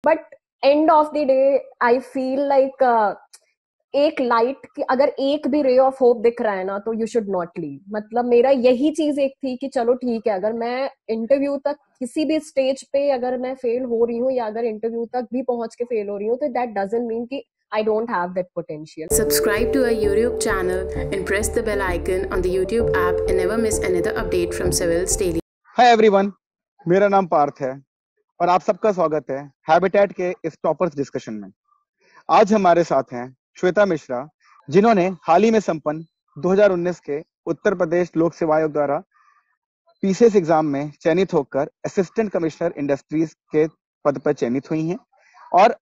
But end of the day I feel like एक light की अगर एक भी रे ऑफ होप दिख रहा है ना, तो यू शुड नॉट लीव। मतलब मेरा यही चीज एक थी कि चलो ठीक है, अगर मैं इंटरव्यू तक किसी भी स्टेज पे अगर मैं फेल हो रही हूँ या अगर इंटरव्यू तक भी पहुंच के फेल हो रही हूँ, तो दैट डजंट मीन कि I don't have that potential. Subscribe to our YouTube channel and press the bell icon on the YouTube app and never miss another update from Civils Daily. Hi everyone, मेरा नाम पार्थ है और आप सबका स्वागत है habitat के इस टॉपर्स डिस्कशन में। आज हमारे साथ हैं श्वेता मिश्रा, जिन्होंने हाल ही में संपन्न 2019 के उत्तर प्रदेश लोक सेवा आयोग द्वारा पीसीएस एग्जाम में चयनित होकर असिस्टेंट कमिश्नर इंडस्ट्रीज के पद पर चयनित हुई हैं और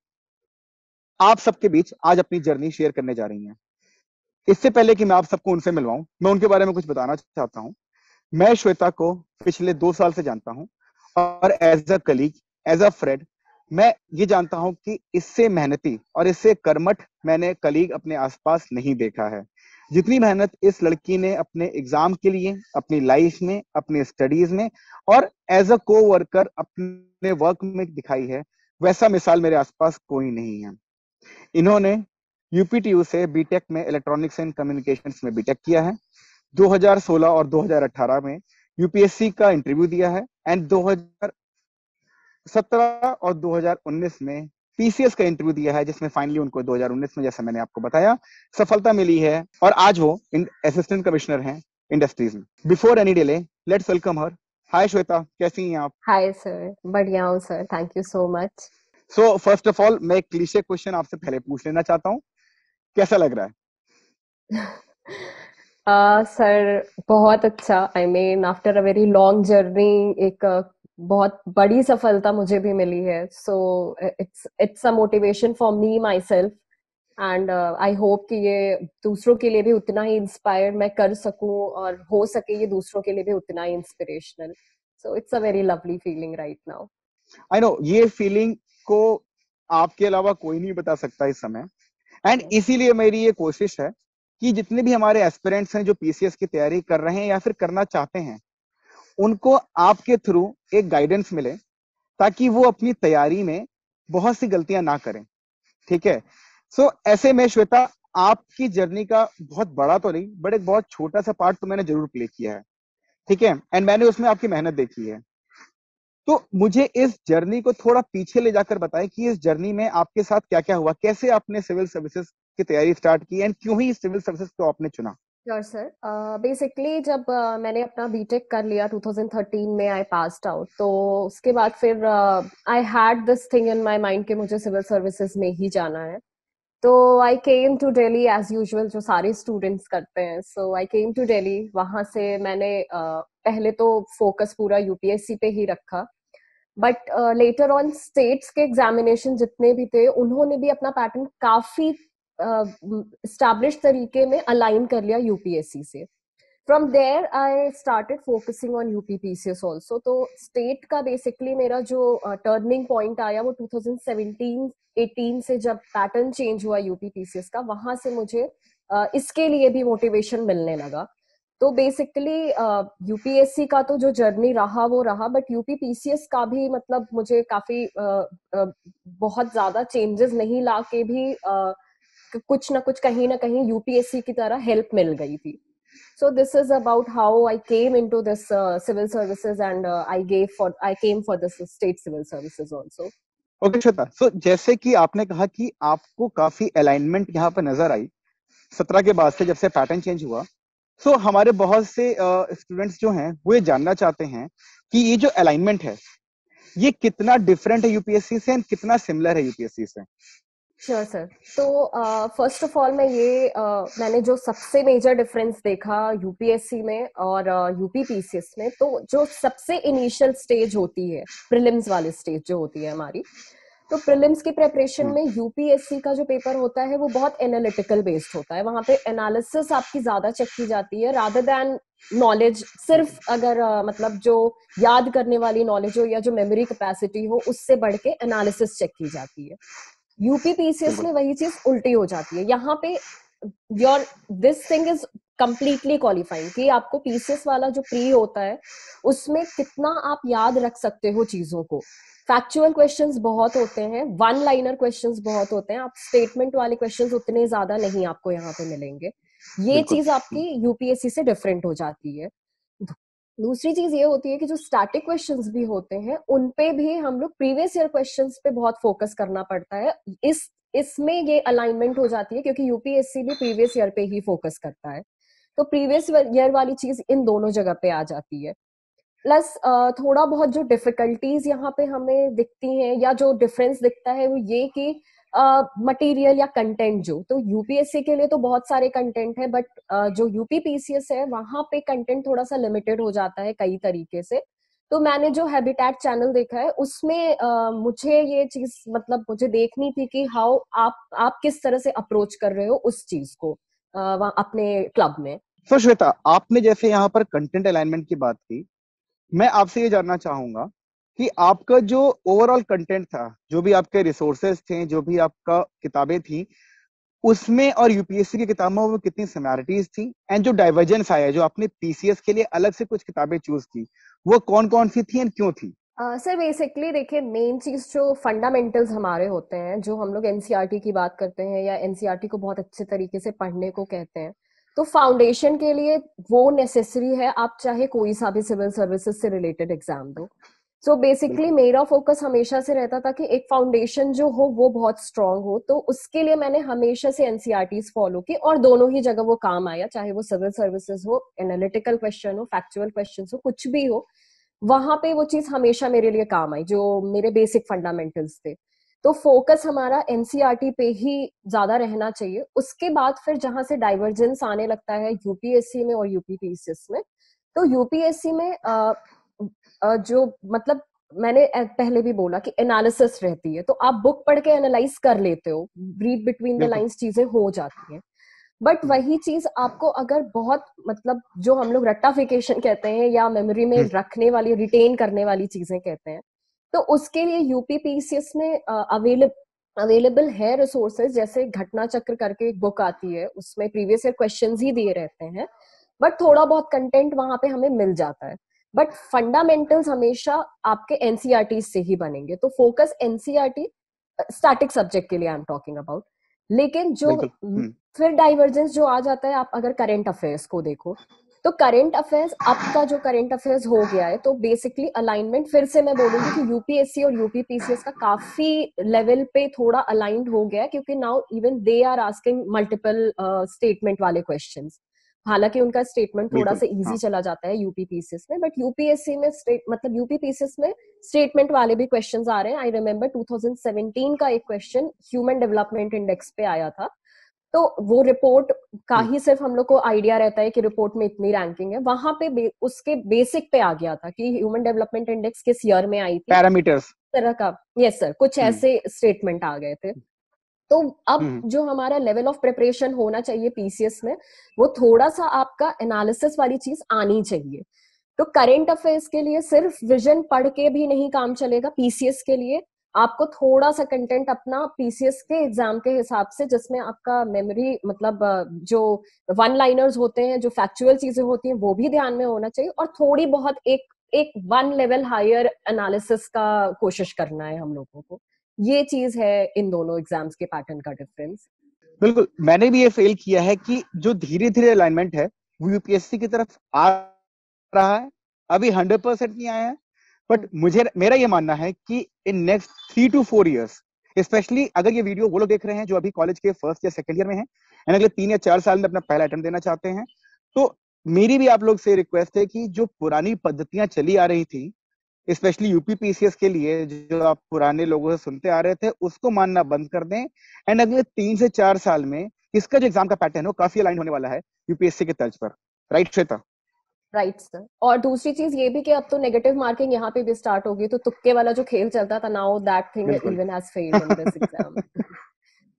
आप सबके बीच आज अपनी जर्नी शेयर करने जा रही हैं। इससे पहले कि मैं आप सबको उनसे मिलवाऊं, मैं उनके बारे में कुछ बताना चाहता हूं। मैं श्वेता को पिछले 2 साल से जानता हूं और as a colleague, as a friend, मैं ये जानता हूं कि इससे मेहनती और इससे कर्मठ मैंने कलीग अपने आसपास नहीं देखा है। जितनी मेहनत इस लड़की ने अपने एग्जाम के लिए, अपनी लाइफ में, अपने स्टडीज में और एज अ को वर्कर अपने वर्क में दिखाई है, वैसा मिसाल मेरे आसपास कोई नहीं है। इन्होंने यूपीटीयू से बीटेक में इलेक्ट्रॉनिक्स एंड कम्युनिकेशंस में बीटेक किया है। 2016 और 2018 में यूपीएससी का इंटरव्यू दिया है एंड 2017 और 2019 में पीसीएस का इंटरव्यू दिया है, जिसमें फाइनली उनको 2019 में, जैसा मैंने आपको बताया, सफलता मिली है और आज वो असिस्टेंट कमिश्नर हैं इंडस्ट्रीज में। Before any delay, let's welcome her. Hi Shweta, कैसी हैं आप? हाय सर, बढ़िया हूँ sir, thank you so much. So first of all, मैं एक क्लीशे क्वेश्चन आपसे पहले पूछ लेना चाहता हूँ, कैसा लग रहा है? सर बहुत अच्छा। I mean after a very long journey एक बहुत बड़ी सफलता मुझे भी मिली है। सो it's a motivation for me my self and I hope कि ये दूसरों के लिए भी उतना ही इंस्पायर मैं कर सकूं और हो सके ये दूसरों के लिए भी उतना ही inspirational. So it's a very lovely feeling right now. I know, ये फीलिंग को आपके अलावा कोई नहीं बता सकता इस समय, एंड इसीलिए मेरी ये कोशिश है कि जितने भी हमारे एस्पिरेंट्स हैं जो पीसीएस की तैयारी कर रहे हैं या फिर करना चाहते हैं, उनको आपके थ्रू एक गाइडेंस मिले ताकि वो अपनी तैयारी में बहुत सी गलतियां ना करें। ठीक है? सो ऐसे में श्वेता, आपकी जर्नी का बहुत बड़ा तो नहीं, बट एक बहुत छोटा सा पार्ट तो मैंने जरूर प्ले किया है। ठीक है? एंड मैंने उसमें आपकी मेहनत देखी है। तो मुझे इस जर्नी को थोड़ा पीछे ले जाकर बताएं कि इस जर्नी में आपके साथ क्या क्या हुआ, कैसे आपने सिविल सर्विसेज की तैयारी स्टार्ट की एंड क्यों ही सिविल सर्विसेज को आपने चुना? Sure sir. बेसिकली जब मैंने अपना बीटेक कर लिया 2013 में, आई पास्ड आउट, तो उसके बाद फिर I had this thing in my mind कि मुझे सिविल सर्विसेज में ही जाना है। तो I came to Delhi as usual, जो सारे स्टूडेंट्स करते हैं। So I came to Delhi. वहां से मैंने पहले तो फोकस पूरा यूपीएससी पे ही रखा, बट लेटर ऑन स्टेट्स के एग्जामिनेशन जितने भी थे, उन्होंने भी अपना पैटर्न काफी स्टैब्लिश तरीके में अलाइन कर लिया यूपीएससी से। From there I started focusing on UPPCS also. तो स्टेट का बेसिकली मेरा जो टर्निंग पॉइंट आया वो 2017-18 से, जब पैटर्न चेंज हुआ यूपीपीसीएस का, वहां से मुझे इसके लिए भी मोटिवेशन मिलने लगा। तो बेसिकली यूपीएससी का तो जो जर्नी रहा वो रहा, बट यूपीपीसीएस का भी मतलब मुझे काफी बहुत ज्यादा चेंजेस नहीं ला के भी कुछ ना कहीं यूपीएससी की तरह हेल्प मिल गई थी। So this is about how I came into this civil services, and I came for this state civil services also. Okay Shweta, so जैसे कि आपने कहा कि आपको काफी अलाइनमेंट यहाँ पर नजर आई 17 के बाद से, जब से पैटर्न चेंज हुआ। सो हमारे बहुत से स्टूडेंट्स जो हैं वो ये जानना चाहते हैं कि ये जो अलाइनमेंट है ये कितना डिफरेंट है यूपीएससी से एंड कितना सिमिलर है यूपीएससी से? Sure sir. तो फर्स्ट ऑफ ऑल मैंने जो सबसे मेजर डिफरेंस देखा यूपीएससी में और यूपीपीसीएस में, तो जो सबसे इनिशियल स्टेज होती है, प्रीलिम्स वाली स्टेज जो होती है हमारी, तो प्रीलिम्स की प्रिपरेशन में यूपीएससी का जो पेपर होता है वो बहुत एनालिटिकल बेस्ड होता है। वहां पे एनालिसिस आपकी ज्यादा चेक की जाती है रादर देन नॉलेज। सिर्फ अगर मतलब जो याद करने वाली नॉलेज हो या जो मेमोरी कैपेसिटी हो, उससे बढ़ के एनालिसिस चेक की जाती है। यूपीपीसीएस बिल्कुल। में वही चीज उल्टी हो जाती है। यहाँ पे your this thing is completely qualifying, कि आपको पीसीएस वाला जो प्री होता है उसमें कितना आप याद रख सकते हो चीजों को। फैक्चुअल क्वेश्चंस बहुत होते हैं, वन लाइनर क्वेश्चंस बहुत होते हैं, आप स्टेटमेंट वाले क्वेश्चंस उतने ज्यादा नहीं आपको यहाँ पे मिलेंगे। ये बिल्कुल। चीज आपकी यूपीएससी से डिफरेंट हो जाती है। दूसरी चीज ये होती है कि जो स्टैटिक क्वेश्चंस भी होते हैं उन पे भी हम लोग प्रीवियस ईयर क्वेश्चंस पे बहुत फोकस करना पड़ता है। इसमें ये अलाइनमेंट हो जाती है क्योंकि यूपीएससी भी प्रीवियस ईयर पे ही फोकस करता है, तो प्रीवियस ईयर वाली चीज इन दोनों जगह पे आ जाती है। प्लस थोड़ा बहुत जो डिफिकल्टीज यहाँ पे हमें दिखती हैं या जो डिफरेंस दिखता है वो ये कि मटेरियल या कंटेंट, जो तो यूपीएससी के लिए तो बहुत सारे कंटेंट है, बट जो यूपी पीसीएस है वहां पे कंटेंट थोड़ा सा लिमिटेड हो जाता है कई तरीके से। तो मैंने जो हैबिटेट चैनल देखा है उसमें मुझे ये चीज मतलब मुझे देखनी थी कि हाउ आप किस तरह से अप्रोच कर रहे हो उस चीज को अपने क्लब में। तो श्वेता, आपने जैसे यहाँ पर कंटेंट अलाइनमेंट की बात की, मैं आपसे ये जानना चाहूंगा कि आपका जो ओवरऑल कंटेंट था, जो भी आपके रिसोर्सेज थे, जो भी आपका किताबें थी, उसमें और यूपीएससी की किताबों में कितनी सिमिलरिटीज थी, एंड जो डाइवर्जेंस आया, जो आपने पीसीएस के लिए अलग से कुछ किताबें चूज की, वो कौन कौन सी थी एंड क्यों थी? सर बेसिकली देखिए, मेन चीज जो फंडामेंटल्स हमारे होते हैं, जो हम लोग एनसीईआरटी की बात करते हैं या एनसीईआरटी को बहुत अच्छे तरीके से पढ़ने को कहते हैं, तो फाउंडेशन के लिए वो नेसेसरी है, आप चाहे कोई सा भी सिविल सर्विसेज से रिलेटेड एग्जाम दो। सो बेसिकली मेरा फोकस हमेशा से रहता था कि एक फाउंडेशन जो हो वो बहुत स्ट्रांग हो, तो उसके लिए मैंने हमेशा से एनसीईआरटीज फॉलो की और दोनों ही जगह वो काम आया, चाहे वो सिविल सर्विसेज हो, एनालिटिकल क्वेश्चन हो, फैक्चुअल क्वेश्चन हो, कुछ भी हो, वहां पे वो चीज हमेशा मेरे लिए काम आई, जो मेरे बेसिक फंडामेंटल्स थे। तो फोकस हमारा एनसीईआरटी पे ही ज्यादा रहना चाहिए। उसके बाद फिर जहां से डाइवर्जेंस आने लगता है यूपीएससी में और यूपीपीसीएस में, तो यूपीएससी में जो मतलब मैंने पहले भी बोला कि एनालिसिस रहती है, तो आप बुक पढ़ के एनालाइज कर लेते हो, रीड बिटवीन द बिल्कुल। लाइंस चीजें हो जाती हैं। बट वही चीज आपको अगर बहुत मतलब जो हम लोग रट्टाफिकेशन कहते हैं या मेमोरी में रखने वाली, रिटेन करने वाली चीजें कहते हैं, तो उसके लिए यूपीपीसीएस में अवेलेबल है रिसोर्सेज, जैसे घटना चक्र करके एक बुक आती है, उसमें प्रीवियस ईयर क्वेश्चंस ही दिए रहते हैं, बट थोड़ा बहुत कंटेंट वहां पे हमें मिल जाता है। बट फंडामेंटल्स हमेशा आपके एनसीईआरटी से ही बनेंगे, तो फोकस एनसीईआरटी स्टैटिक सब्जेक्ट के लिए आई एम टॉकिंग अबाउट। लेकिन जो बिल्कुल। फिर डाइवर्जेंस जो आ जाता है, आप अगर करंट अफेयर्स को देखो, तो करंट अफेयर्स अब का जो करंट अफेयर्स हो गया है, तो बेसिकली अलाइनमेंट फिर से मैं बोलूंगी कि यूपीएससी और यूपीपीसीएस का काफी लेवल पे थोड़ा अलाइंड हो गया है, क्योंकि now even they are asking multiple statement वाले क्वेश्चंस। हालांकि उनका स्टेटमेंट थोड़ा बिल्कुल। सा इजी हाँ। चला जाता है यूपीपीसीएस में, बट यूपीएससी में मतलब यूपीपीसीएस में स्टेटमेंट वाले भी क्वेश्चंस आ रहे हैं। आई रिमेम्बर 2017 का एक क्वेश्चन ह्यूमन डेवलपमेंट इंडेक्स पे आया था, तो वो रिपोर्ट का ही सिर्फ हम लोग को आइडिया रहता है कि रिपोर्ट में इतनी रैंकिंग है, वहां पे उसके बेसिक पे आ गया था कि ह्यूमन डेवलपमेंट इंडेक्स किस ईयर में आई थी, पैरामीटर्स। तरह का। यस सर, कुछ ऐसे स्टेटमेंट आ गए थे। तो अब जो हमारा लेवल ऑफ प्रिपरेशन होना चाहिए पीसीएस में, वो थोड़ा सा आपका एनालिसिस वाली चीज आनी चाहिए। तो करेंट अफेयर्स के लिए सिर्फ विजन पढ़ के भी नहीं काम चलेगा, पीसीएस के लिए आपको थोड़ा सा कंटेंट अपना पीसीएस के एग्जाम के हिसाब से, जिसमें आपका मेमोरी मतलब जो वन लाइनर्स होते हैं, जो फैक्चुअल चीजें होती हैं, वो भी ध्यान में होना चाहिए, और थोड़ी बहुत एक एक वन लेवल हायर एनालिसिस का कोशिश करना है हम लोगों को। ये चीज है इन दोनों एग्जाम्स के पैटर्न का डिफरेंस। बिल्कुल, मैंने भी ये फेल किया है कि जो धीरे धीरे अलाइनमेंट है वो यूपीएससी की तरफ आ रहा है, अभी 100% नहीं आया है, बट मुझे मेरा ये मानना है कि in next 3 to 4 years, specially अगर ये वीडियो वो लोग देख रहे हैं जो अभी कॉलेज के फर्स्ट या सेकंड ईयर में हैं एंड अगले 3 या 4 साल में अपना पहला अटेम्प्ट देना चाहते हैं, तो मेरी भी आप लोग से रिक्वेस्ट है कि जो पुरानी पद्धतियां चली आ रही थी, स्पेशली यूपी पीसीएस के लिए, जो आप पुराने लोगों से सुनते आ रहे थे, उसको मानना बंद कर दें, एंड अगले 3 से 4 साल में इसका जो एग्जाम का पैटर्न हो काफी अलाइन होने वाला है यूपीएससी के तर्ज पर। राइट श्वेता? Right sir. और दूसरी चीज ये भी कि अब तो नेगेटिव मार्किंग यहाँ पे भी स्टार्ट होगी, तो तुक्के वाला जो खेल चलता था, नाउ दैट थिंग बिल्कुल। Even has failed in this exam.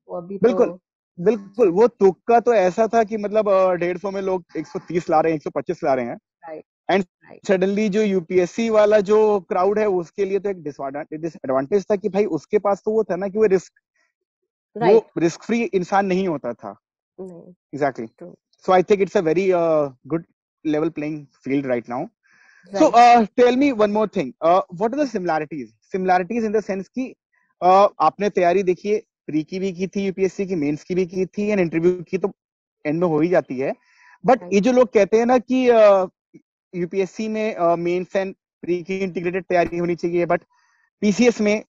वो अभी तो बिल्कुल। बिल्कुल, वो तुक्का तो ऐसा था कि मतलब 150 में लोग 130 ला रहे हैं, 125 ला रहे हैं, राइट एंड राइट सडनली जो यूपीएससी वाला जो क्राउड है उसके लिए तो एक डिसएडवांटेज था कि भाई उसके पास तो वो था ना कि वो राइट रिस्क फ्री इंसान नहीं होता था। नहीं exactly. True. So I think it's a very good level playing field right now. So Right. tell me one more thing. What are the similarities? Similarities in the sense कि आपने तैयारी देखिए pre की भी की थी यूपीएससी की, mains की भी की थी, एंड इंटरव्यू की तो एंड में हो ही जाती है. But Right. ये जो लोग कहते हैं ना कि यूपीएससी में मेंस एंड प्री की इंटीग्रेटेड तैयारी होनी चाहिए, बट पीसीएस में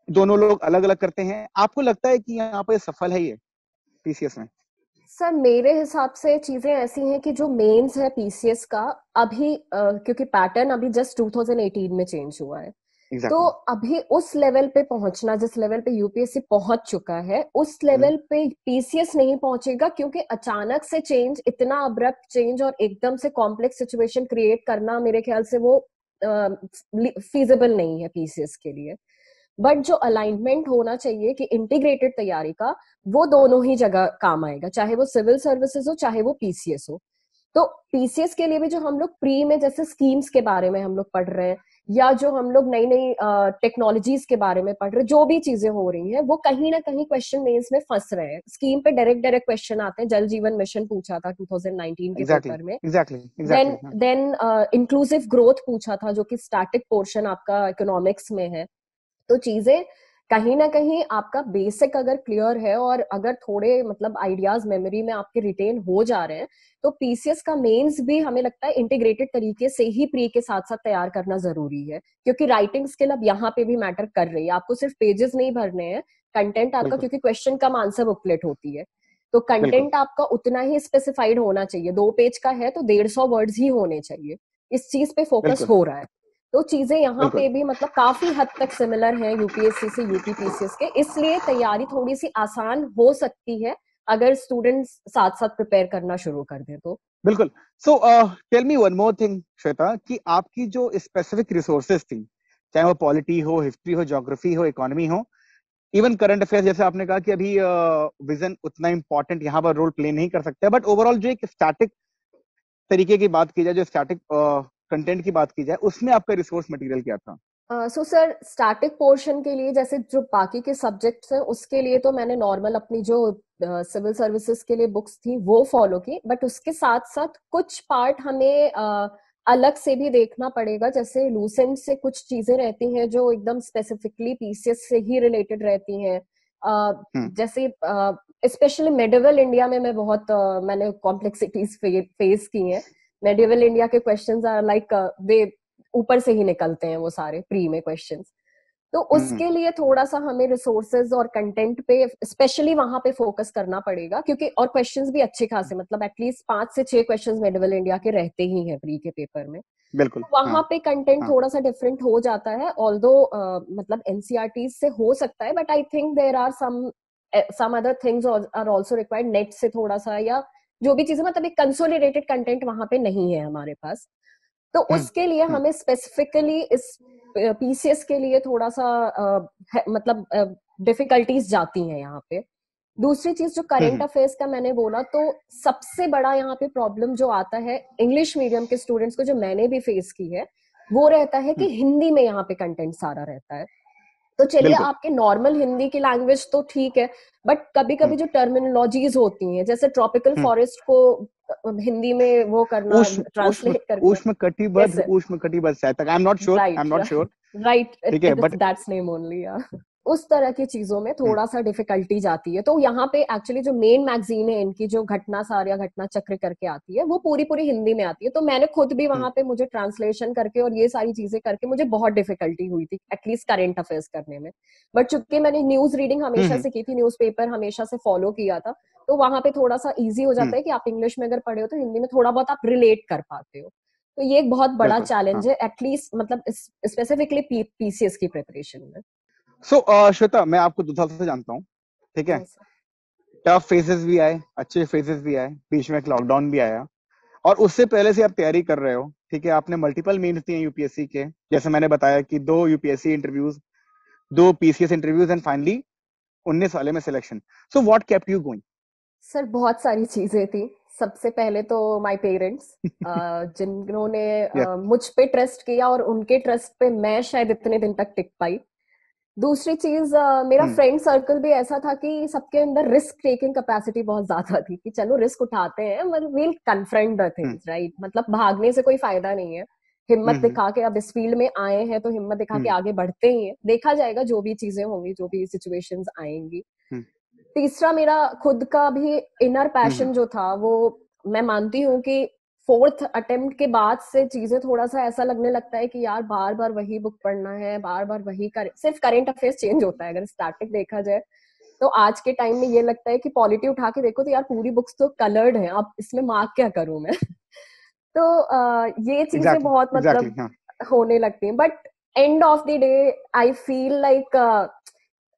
दोनों लोग अलग अलग करते हैं. आपको लगता है कि यहाँ पे सफल है ये पीसीएस में? सर मेरे हिसाब से चीजें ऐसी हैं कि जो मेंस है पीसीएस का अभी क्योंकि पैटर्न अभी जस्ट 2018 में चेंज हुआ है, तो एग्जैक्टली. अभी उस लेवल पे पहुंचना जिस लेवल पे यूपीएससी पहुंच चुका है उस लेवल पे पीसीएस नहीं पहुंचेगा, क्योंकि अचानक से चेंज, इतना अब्रप्ट चेंज और एकदम से कॉम्प्लेक्स सिचुएशन क्रिएट करना मेरे ख्याल से वो फीजिबल नहीं है पीसीएस के लिए. बट जो अलाइनमेंट होना चाहिए कि इंटीग्रेटेड तैयारी का, वो दोनों ही जगह काम आएगा, चाहे वो सिविल सर्विसेज हो चाहे वो पीसीएस हो. तो पीसीएस के लिए भी जो हम लोग प्री में जैसे स्कीम्स के बारे में हम लोग पढ़ रहे हैं, या जो हम लोग नई नई टेक्नोलॉजीज के बारे में पढ़ रहे हैं, जो भी चीजें हो रही हैं वो कहीं ना कहीं क्वेश्चन मेंस में फंस रहे हैं. स्कीम पे डायरेक्ट डायरेक्ट क्वेश्चन आते हैं. जल जीवन मिशन पूछा था 2019 के एग्जैक्टली पेपर में. Exactly then exactly. Then inclusive growth पूछा था, जो कि स्टैटिक पोर्शन आपका इकोनॉमिक्स में है. तो चीजें कहीं ना कहीं आपका बेसिक अगर क्लियर है और अगर थोड़े मतलब आइडियाज मेमोरी में आपके रिटेन हो जा रहे हैं, तो पीसीएस का मेंस भी हमें लगता है इंटीग्रेटेड तरीके से ही प्री के साथ साथ तैयार करना जरूरी है, क्योंकि राइटिंग स्किल अब यहाँ पे भी मैटर कर रही है. आपको सिर्फ पेजेस नहीं भरने हैं, कंटेंट आपका, बिल्कुल क्योंकि क्वेश्चन कम आंसर बुकलेट होती है, तो बिल्कुल कंटेंट आपका उतना ही स्पेसिफाइड होना चाहिए. 2 पेज का है तो 150 वर्ड्स ही होने चाहिए. इस चीज पे फोकस बिल्कुल हो रहा है. तो चीजें यहाँ बिल्कुल. पे भी मतलब काफी हद तक सिमिलर हैं यूपीएससी से यूपीपीसीएस के, इसलिए तैयारी थोड़ी सी आसान हो सकती है अगर स्टूडेंट्स साथ साथ प्रिपेयर करना शुरू कर दें तो. बिल्कुल. So tell me one more thing Shweta, कि आपकी जो स्पेसिफिक रिसोर्सेज थी, चाहे वो पॉलिटी हो, हिस्ट्री हो, ज्योग्राफी हो, इकोनॉमी हो, इवन करंट अफेयर्स, जैसे आपने कहा कि अभी विजन उतना इंपॉर्टेंट यहाँ पर रोल प्ले नहीं कर सकता, बट ओवरऑल जो एक स्टैटिक तरीके की बात की जाए, जो स्टैटिक कंटेंट की बात की जाए, उसमें आपका रिसोर्स मटेरियल क्या था? सो सर स्टैटिक पोर्शन के लिए जैसे जो बाकी के सब्जेक्ट्स हैं उसके लिए तो मैंने नॉर्मल अपनी जो सिविल सर्विसेज के लिए बुक्स थी वो फॉलो की, बट उसके साथ साथ कुछ पार्ट हमें अलग से भी देखना पड़ेगा. जैसे लूसेंट से कुछ चीजें रहती हैं जो एकदम स्पेसिफिकली पीसीएस से ही रिलेटेड रहती हैं. जैसे स्पेशली मेडिवल इंडिया में मैं बहुत मैंने कॉम्प्लेक्सिटीज फेस की हैं. मेडिवल इंडिया के क्वेश्चंस आर लाइक वे ऊपर से ही निकलते हैं वो सारे प्री में क्वेश्चंस. तो उसके लिए थोड़ा सा हमें रिसोर्सेज और कंटेंट पे स्पेशली वहां पे फोकस करना पड़ेगा, क्योंकि और क्वेश्चंस भी अच्छे खासे मतलब एटलीस्ट 5 से 6 क्वेश्चंस मेडिवल इंडिया के रहते ही हैं प्री के पेपर में. बिल्कुल. तो वहां हाँ पे कंटेंट हाँ. थोड़ा सा डिफरेंट हो जाता है, ऑल्दो मतलब एनसीईआरटी से हो सकता है, but I think there are some other things are also required net से थोड़ा सा, या जो भी चीजें मतलब एक कंसोलिडेटेड कंटेंट वहां पे नहीं है हमारे पास. तो उसके लिए हम्म. हमें स्पेसिफिकली इस पीसीएस के लिए थोड़ा सा मतलब डिफिकल्टीज जाती हैं यहाँ पे. दूसरी चीज जो करंट हम्म. अफेयर्स का मैंने बोला, तो सबसे बड़ा यहाँ पे प्रॉब्लम जो आता है इंग्लिश मीडियम के स्टूडेंट्स को, जो मैंने भी फेस की है, वो रहता है कि हिंदी में यहाँ पे कंटेंट सारा रहता है. तो चलिए बिल्कुल. आपके नॉर्मल हिंदी की लैंग्वेज तो ठीक है, बट कभी कभी जो टर्मिनोलॉजीज होती हैं, जैसे ट्रॉपिकल हम्म. फॉरेस्ट को हिंदी में वो करना, उष्ण उष्ण ट्रांसलेट करके. उष्ण कटिबद्ध, कैसे? उष्ण कटिबद्ध सहायता, I am right not sure. Right, ठीक है, it's but that's name only. उस तरह की चीजों में थोड़ा सा डिफिकल्टी जाती है. तो यहाँ पे एक्चुअली जो मेन मैगजीन है इनकी, जो घटना सार या घटना चक्र करके आती है, वो पूरी पूरी हिंदी में आती है. तो मैंने खुद भी वहां पे मुझे ट्रांसलेशन करके और ये सारी चीजें करके मुझे बहुत डिफिकल्टी हुई थी एटलीस्ट करंट अफेयर्स करने में. बट चूंकि मैंने न्यूज रीडिंग हमेशा से की थी, न्यूज़पेपर हमेशा से फॉलो किया था, तो वहां पे थोड़ा सा इजी हो जाता है कि आप इंग्लिश में अगर पढ़े हो तो हिंदी में थोड़ा बहुत आप रिलेट कर पाते हो. तो ये एक बहुत बड़ा बिल्कुल. हाँ. चैलेंज है एटलीस्ट मतलब स्पेसिफिकली पीसीएस की प्रिपरेशन में. सो श्वेता, मैं आपको 2 साल से जानता हूँ, ठीक है. Yes sir. टफ फेजेस भी आए, अच्छे फेजेस भी आए, बीच में एक लॉकडाउन भी आया, और उससे पहले से आप तैयारी कर रहे हो, ठीक है. आपने मल्टीपल मेंस दिए यूपीएससी के, जैसे मैंने बताया कि 2 UPSC interviews, 2 PCS interviews, and finally 19 वाले में selection. So what kept you going? Sir बहुत सारी चीजें थी. सबसे पहले तो माय पेरेंट्स, जिन्होंने यस. मुझ पे ट्रस्ट किया, और उनके ट्रस्ट पे मैं शायद इतने दिन तक टिक पाई. दूसरी चीज मेरा फ्रेंड सर्कल भी ऐसा था कि सबके अंदर रिस्क टेकिंग कैपेसिटी बहुत ज्यादा थी कि चलो रिस्क उठाते हैं, मतलब we'll confront the things, right? मतलब भागने से कोई फायदा नहीं है, हिम्मत दिखा के, अब इस फील्ड में आए हैं तो हिम्मत दिखा के आगे बढ़ते ही हैं, देखा जाएगा जो भी चीजें होंगी, जो भी सिचुएशंस आएंगी। तीसरा मेरा खुद का भी इनर पैशन जो था, वो मैं मानती हूँ कि फोर्थ अटेम्प्ट के बाद से चीजें थोड़ा सा ऐसा लगने लगता है कि यार बार बार वही बुक पढ़ना है, बार बार वही सिर्फ करंट अफेयर्स चेंज होता है। अगर स्टैटिक देखा जाए तो आज के टाइम में ये लगता है कि पॉलिटी उठा के देखो तो यार पूरी बुक्स तो कलर्ड है, अब इसमें मार्क क्या करूं मैं। तो ये चीजें बहुत मतलब होने लगती हैं। But end of the day I feel like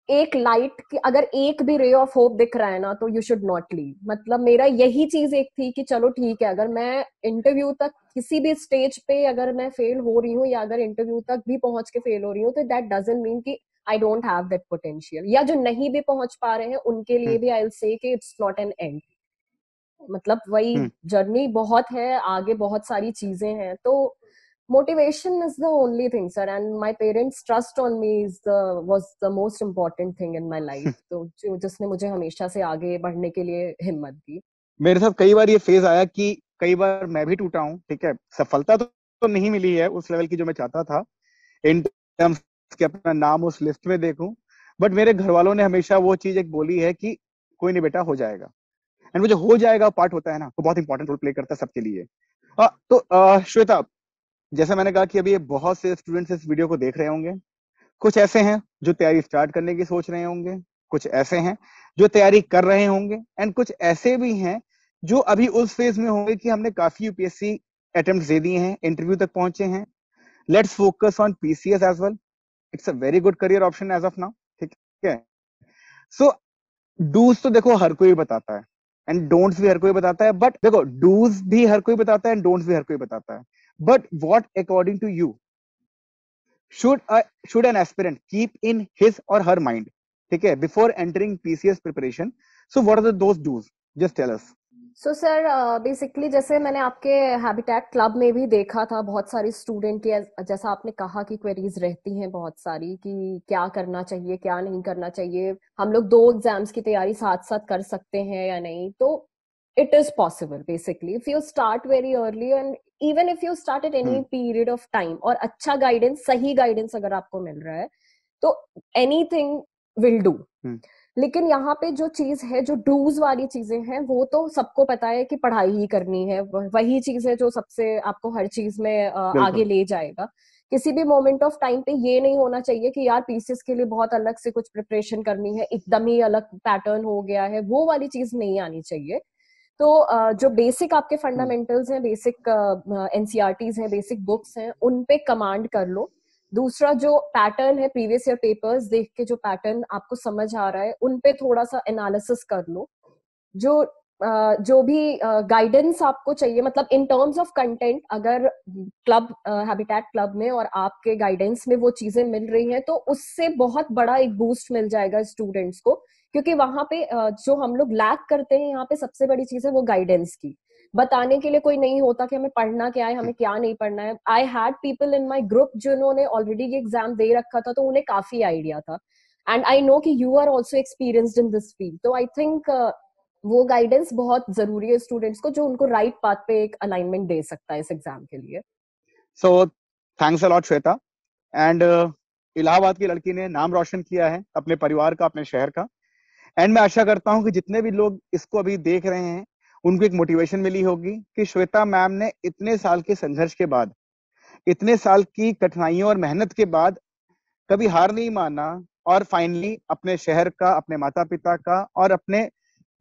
एक लाइट की अगर एक भी रे ऑफ होप दिख रहा है ना, तो यू शुड नॉट लीव। मतलब मेरा यही चीज एक थी कि चलो ठीक है, अगर मैं इंटरव्यू तक किसी भी स्टेज पे अगर मैं फेल हो रही हूँ, या अगर इंटरव्यू तक भी पहुंच के फेल हो रही हूँ, तो दैट डजंट मीन कि I don't have that potential. या जो नहीं भी पहुंच पा रहे हैं उनके लिए भी आई विल से कि इट्स नॉट एन एंड। मतलब वही जर्नी बहुत है, आगे बहुत सारी चीजें हैं। तो motivation is the only thing, sir, and my parents trust on me was the most important thing in my life। तो जिसने मुझे हमेशा से आगे बढ़ने के लिए हिम्मत दी। मेरे साथ कई बार ये फेज आया कि कई बार मैं भी टूटा हूँ, ठीक है, सफलता तो नहीं मिली है उस लेवल की जो मैं चाहता था इन टर्म्स के अपना नाम उस लिस्ट में देखूं, बट मेरे घर वालों ने हमेशा वो चीज एक बोली है कि कोई नहीं बेटा, हो जाएगा। एंड वो जो हो जाएगा पार्ट होता है ना, वो बहुत इंपॉर्टेंट रोल प्ले करता है सबके लिए। तो श्वेता, जैसे मैंने कहा कि अभी ये बहुत से स्टूडेंट्स इस वीडियो को देख रहे होंगे। कुछ ऐसे हैं जो तैयारी स्टार्ट करने की सोच रहे होंगे, कुछ ऐसे हैं जो तैयारी कर रहे होंगे, एंड कुछ ऐसे भी हैं जो अभी उस फेज में होंगे कि हमने काफी यूपीएससी अटेम्प्ट दे दिए हैं, इंटरव्यू तक पहुंचे हैं। Let's focus on PCS as well, it's a very good career option as of now, ठीक है। सो डूज तो देखो हर कोई बताता है, एंड डोंट्स भी हर कोई बताता है, बट देखो डूज भी हर कोई बताता है एंड डोंट्स भी हर कोई बताता है, but what according to you should an aspirant keep in his or her mind, ठीक है, before entering PCS preparation? So what are those do's? Just tell us. So sir basically जैसे मैंने आपके habitat club में भी देखा था, बहुत सारी स्टूडेंट की जैसा आपने कहा कि क्वेरीज रहती हैं बहुत सारी कि क्या करना चाहिए, क्या नहीं करना चाहिए, हम लोग 2 एग्जाम्स की तैयारी साथ साथ कर सकते हैं या नहीं। तो it is possible basically if you start very early, and even if you start at any period of time, और अच्छा गाइडेंस, सही गाइडेंस अगर आपको मिल रहा है, तो एनीथिंग विल डू। लेकिन यहाँ पे जो चीज है, जो डूज वाली चीजें हैं, वो तो सबको पता है कि पढ़ाई ही करनी है, वही चीज है जो सबसे आपको हर चीज में आगे ले जाएगा। किसी भी मोमेंट ऑफ टाइम पे ये नहीं होना चाहिए कि यार पीसीएस के लिए बहुत अलग से कुछ प्रिपरेशन करनी है, एकदम ही अलग पैटर्न हो गया है, वो वाली चीज नहीं आनी चाहिए। तो जो बेसिक आपके फंडामेंटल्स हैं, बेसिक एनसीईआरटीज हैं, बेसिक बुक्स हैं, उन पे कमांड कर लो। दूसरा जो पैटर्न है, प्रीवियस ईयर पेपर्स देख के जो पैटर्न आपको समझ आ रहा है, उन पे थोड़ा सा एनालिसिस कर लो। जो भी गाइडेंस आपको चाहिए, मतलब इन टर्म्स ऑफ कंटेंट, अगर क्लब हैबिटेट क्लब में और आपके गाइडेंस में वो चीजें मिल रही हैं, तो उससे बहुत बड़ा एक बूस्ट मिल जाएगा स्टूडेंट्स को। क्योंकि वहां पे जो हम लोग लैक करते हैं, यहाँ पे सबसे बड़ी चीज है वो गाइडेंस की। बताने के लिए कोई नहीं होता कि हमें पढ़ना क्या है, हमें क्या नहीं पढ़ना है। I had people in my group जिन्होंने ऑलरेडी ये एग्जाम दे रखा था, तो उन्हें काफी आइडिया था। एंड आई नो कि you are also experienced in this field, तो आई थिंक वो गाइडेंस बहुत जरूरी है स्टूडेंट्स को, जो उनको राइट पाथ पे एक अलाइनमेंट दे सकता है इस एग्जाम के लिए। So thanks a lot Shweta. And Allahabad की लड़की ने नाम रोशन किया है अपने परिवार का, अपने शहर का। एंड मैं आशा करता हूं कि जितने भी लोग इसको अभी देख रहे हैं, उनको एक मोटिवेशन मिली होगी कि श्वेता मैम ने इतने साल के संघर्ष के बाद, इतने साल की कठिनाइयों और मेहनत के बाद कभी हार नहीं माना, और फाइनली अपने शहर का, अपने माता पिता का और अपने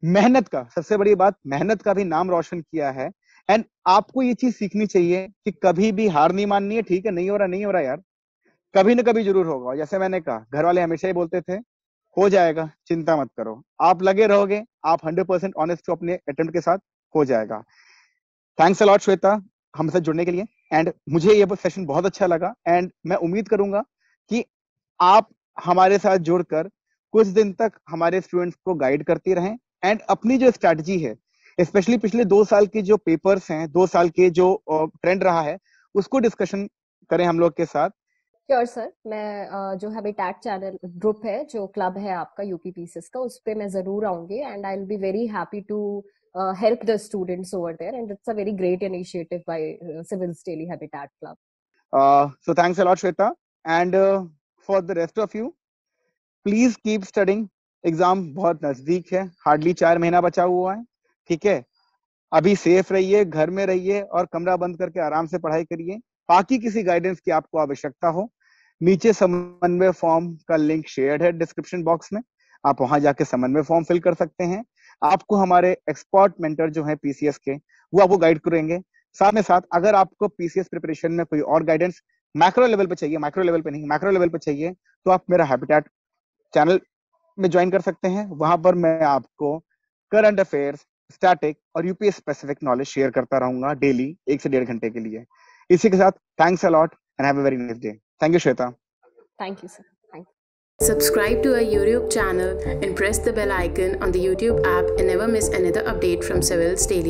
मेहनत का, सबसे बड़ी बात मेहनत का भी नाम रोशन किया है। एंड आपको ये चीज सीखनी चाहिए कि कभी भी हार नहीं माननी है। ठीक है, नहीं हो रहा, नहीं हो रहा यार, कभी ना कभी जरूर होगा। जैसे मैंने कहा, घर वाले हमेशा ही बोलते थे हो जाएगा, चिंता मत करो, आप लगे रहोगे, आप 100% ऑनेस्ट हो अपने अटेम्प्ट के साथ, हो जाएगा। थैंक्स अ लॉट श्वेता हमसे जुड़ने के लिए। एंड मुझे ये सेशन बहुत अच्छा लगा, एंड मैं उम्मीद करूंगा कि आप हमारे साथ जुड़कर कुछ दिन तक हमारे स्टूडेंट्स को गाइड करती रहें, एंड अपनी जो स्ट्रैटेजी है, स्पेशली पिछले 2 साल के जो पेपर्स हैं, 2 साल के जो ट्रेंड रहा है, उसको डिस्कशन करें हम लोग के साथ। श्योर सर, मैं जो हैबिटेट चैनल ग्रुप है, जो क्लब है आपका यूपीपीसीएस का, उस पे मैं जरूर आऊंगी and I will be very happy to help the students over there, and it's a very great initiative by Civil's Daily Habitat Club. So thanks a lot, Shweta. And for the rest of you, please keep studying. Exam बहुत नजदीक है, hardly 4 महीना बचा हुआ है, ठीक है। अभी सेफ रहिए, घर में रहिए और कमरा बंद करके आराम से पढ़ाई करिए। बाकी किसी गाइडेंस की आपको आवश्यकता हो, नीचे समन्वय फॉर्म का लिंक शेयर्ड है डिस्क्रिप्शन बॉक्स में, आप वहां जाके समन्वय फॉर्म फिल कर सकते हैं। आपको हमारे एक्सपर्ट मेंटर जो है पीसीएस के, वो आपको गाइड करेंगे। साथ में साथ अगर आपको पीसीएस प्रिपरेशन में कोई और गाइडेंस मैक्रो लेवल पे चाहिए, माइक्रो लेवल पे नहीं, मैक्रो लेवल पे चाहिए, तो आप मेरा हैबिटेट चैनल में ज्वाइन कर सकते हैं। वहां पर मैं आपको करंट अफेयर्स, स्टैटिक और यूपीएस स्पेसिफिक नॉलेज शेयर करता रहूंगा डेली 1 से 1.5 घंटे के लिए। इसी के साथ thanks a lot and have a very nice day. Thank you Shweta. Thank you, sir. Thank you. Subscribe to our YouTube channel and press the bell icon on the YouTube app and never miss another update from Civil's Daily.